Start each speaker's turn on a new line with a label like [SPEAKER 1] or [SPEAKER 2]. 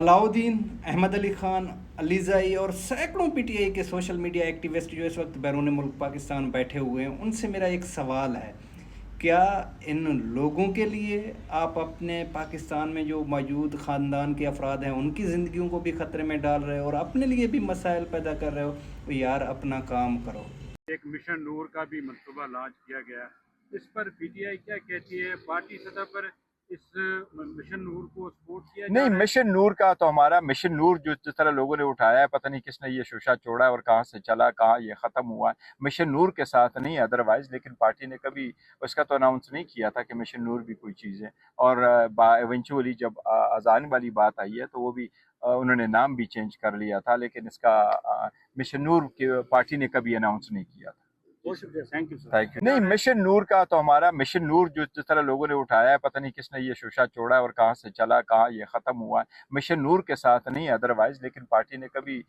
[SPEAKER 1] अलाउद्दीन, अहमद अली खान, अलीज़ाई और सैकड़ों पीटीआई के सोशल मीडिया एक्टिविस्ट जो इस वक्त बैरून मुल्क पाकिस्तान बैठे हुए हैं, उनसे मेरा एक सवाल है। क्या इन लोगों के लिए आप अपने पाकिस्तान में जो मौजूद ख़ानदान के अफराद हैं उनकी ज़िंदगियों को भी ख़तरे में डाल रहे हो और अपने लिए भी मसाइल पैदा कर रहे हो? तो यार अपना काम करो।
[SPEAKER 2] एक मिशन नूर का भी मंसूबा लॉन्च किया गया। इस पर पीटीआई क्या कहती है? पार्टी सतह पर इस मिशन नूर को सपोर्ट किया जा
[SPEAKER 3] नहीं,
[SPEAKER 2] रहा है?
[SPEAKER 3] मिशन नूर का तो हमारा मिशन नूर जो जिस तरह लोगों ने उठाया है, पता नहीं किसने ये शोशा छोड़ा है और कहाँ से चला, कहाँ ये ख़त्म हुआ है। मिशन नूर के साथ नहीं अदरवाइज, लेकिन पार्टी ने कभी उसका तो अनाउंस नहीं किया था कि मिशन नूर भी कोई चीज़ है। और इवेंचुअली जब अजान वाली बात आई है तो वो भी उन्होंने नाम भी चेंज कर लिया था, लेकिन इसका मिशन नूर की पार्टी ने कभी अनाउंस नहीं किया था।
[SPEAKER 2] बहुत शुक्रिया, thank you sir.
[SPEAKER 3] Thank you. नहीं, मिशन नूर का तो हमारा मिशन नूर जो जिस तरह लोगों ने उठाया है, पता नहीं किसने ये शोशा छोड़ा है और कहाँ से चला, कहाँ ये ख़त्म हुआ है। मिशन नूर के साथ नहीं अदरवाइज, लेकिन पार्टी ने कभी